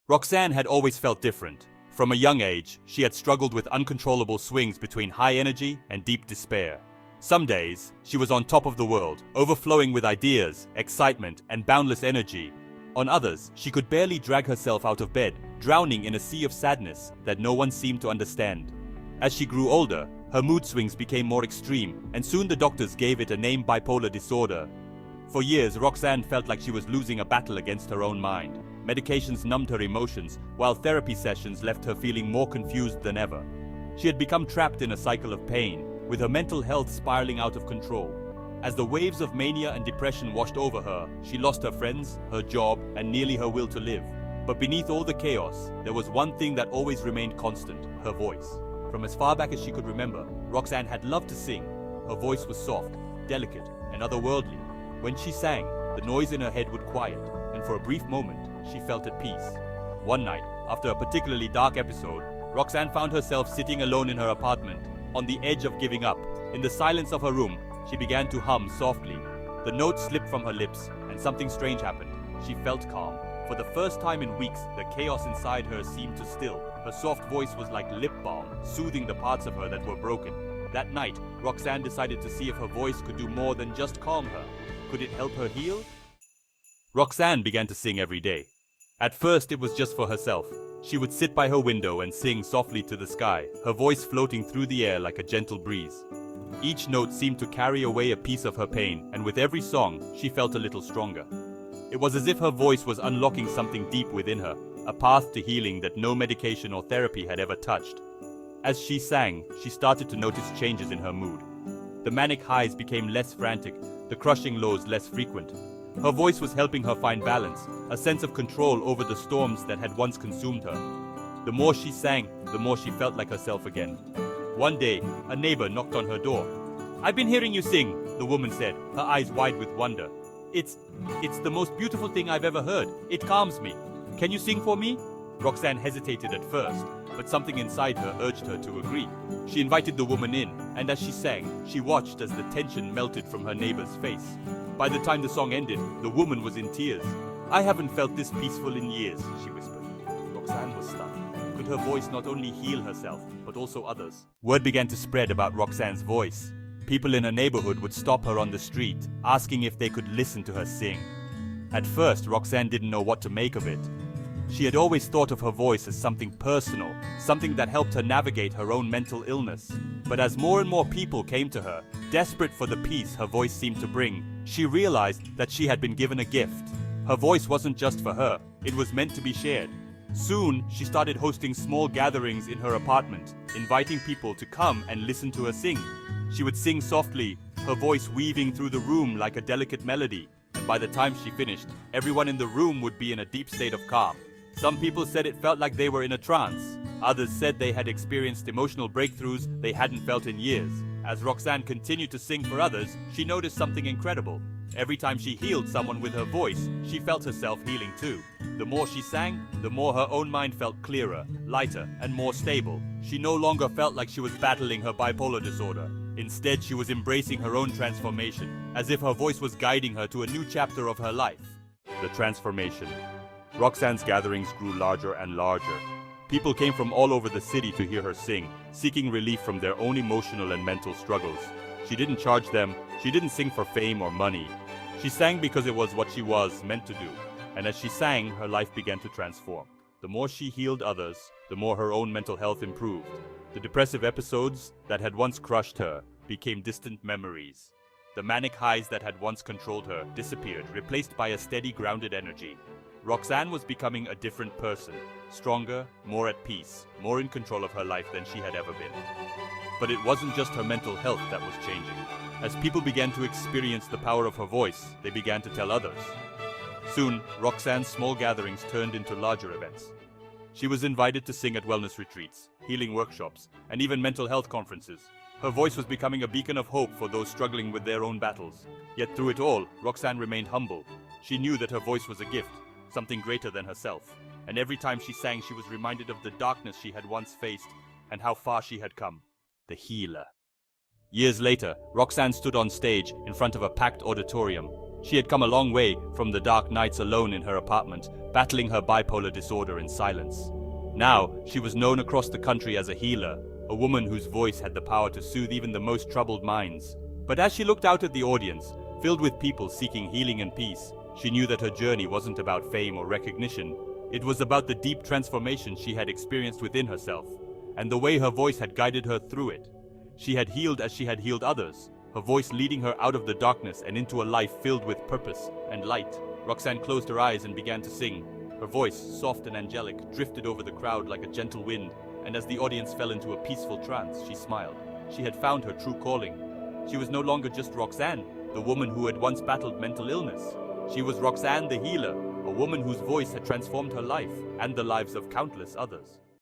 Roxanne had always felt different. From a young age, she had struggled with uncontrollable swings between high energy and deep despair. Some days, she was on top of the world, overflowing with ideas, excitement, and boundless energy. On others, she could barely drag herself out of bed, drowning in a sea of sadness that no one seemed to understand. As she grew older, her mood swings became more extreme, and soon the doctors gave it a name: bipolar disorder. For years, Roxanne felt like she was losing a battle against her own mind. Medications numbed her emotions, while therapy sessions left her feeling more confused than ever. She had become trapped in a cycle of pain, with her mental health spiraling out of control. As the waves of mania and depression washed over her, she lost her friends, her job, and nearly her will to live. But beneath all the chaos, there was one thing that always remained constant: her voice. From as far back as she could remember, Roxanne had loved to sing. Her voice was soft, delicate, and otherworldly. When she sang, the noise in her head would quiet, and for a brief moment, she felt at peace. One night, after a particularly dark episode, Roxanne found herself sitting alone in her apartment, on the edge of giving up. In the silence of her room, she began to hum softly. The notes slipped from her lips, and something strange happened. She felt calm. For the first time in weeks, the chaos inside her seemed to still. Her soft voice was like lip balm, soothing the parts of her that were broken. That night, Roxanne decided to see if her voice could do more than just calm her. Could it help her heal? Roxanne began to sing every day. At first, it was just for herself. She would sit by her window and sing softly to the sky, her voice floating through the air like a gentle breeze. Each note seemed to carry away a piece of her pain, and with every song, she felt a little stronger. It was as if her voice was unlocking something deep within her, a path to healing that no medication or therapy had ever touched. As she sang, she started to notice changes in her mood. The manic highs became less frantic, the crushing lows less frequent. Her voice was helping her find balance, a sense of control over the storms that had once consumed her. The more she sang, the more she felt like herself again. One day, a neighbor knocked on her door. "I've been hearing you sing," the woman said, her eyes wide with wonder. It's the most beautiful thing I've ever heard. It calms me. Can you sing for me?" Roxanne hesitated at first, but something inside her urged her to agree. She invited the woman in, and as she sang, she watched as the tension melted from her neighbor's face. By the time the song ended, the woman was in tears. "I haven't felt this peaceful in years," she whispered. Roxanne was stunned. Could her voice not only heal herself, but also others? Word began to spread about Roxanne's voice. People in her neighborhood would stop her on the street, asking if they could listen to her sing. At first, Roxanne didn't know what to make of it. She had always thought of her voice as something personal, something that helped her navigate her own mental illness. But as more and more people came to her, desperate for the peace her voice seemed to bring, she realized that she had been given a gift. Her voice wasn't just for her, it was meant to be shared. Soon, she started hosting small gatherings in her apartment, inviting people to come and listen to her sing. She would sing softly, her voice weaving through the room like a delicate melody. And by the time she finished, everyone in the room would be in a deep state of calm. Some people said it felt like they were in a trance. Others said they had experienced emotional breakthroughs they hadn't felt in years. As Roxanne continued to sing for others, she noticed something incredible. Every time she healed someone with her voice, she felt herself healing too. The more she sang, the more her own mind felt clearer, lighter, and more stable. She no longer felt like she was battling her bipolar disorder. Instead, she was embracing her own transformation, as if her voice was guiding her to a new chapter of her life. The transformation. Roxanne's gatherings grew larger and larger. People came from all over the city to hear her sing, seeking relief from their own emotional and mental struggles. She didn't charge them, she didn't sing for fame or money. She sang because it was what she was meant to do. And as she sang, her life began to transform. The more she healed others, the more her own mental health improved. The depressive episodes that had once crushed her became distant memories. The manic highs that had once controlled her disappeared, replaced by a steady, grounded energy. Roxanne was becoming a different person, stronger, more at peace, more in control of her life than she had ever been. But it wasn't just her mental health that was changing. As people began to experience the power of her voice, they began to tell others. Soon, Roxanne's small gatherings turned into larger events. She was invited to sing at wellness retreats, healing workshops, and even mental health conferences. Her voice was becoming a beacon of hope for those struggling with their own battles. Yet through it all, Roxanne remained humble. She knew that her voice was a gift, something greater than herself. And every time she sang, she was reminded of the darkness she had once faced and how far she had come. The healer. Years later, Roxanne stood on stage in front of a packed auditorium. She had come a long way from the dark nights alone in her apartment, battling her bipolar disorder in silence. Now, she was known across the country as a healer, a woman whose voice had the power to soothe even the most troubled minds. But as she looked out at the audience, filled with people seeking healing and peace, she knew that her journey wasn't about fame or recognition. It was about the deep transformation she had experienced within herself, and the way her voice had guided her through it. She had healed as she had healed others, her voice leading her out of the darkness and into a life filled with purpose and light. Roxanne closed her eyes and began to sing. Her voice, soft and angelic, drifted over the crowd like a gentle wind, and as the audience fell into a peaceful trance, she smiled. She had found her true calling. She was no longer just Roxanne, the woman who had once battled mental illness. She was Roxanne the healer, a woman whose voice had transformed her life and the lives of countless others.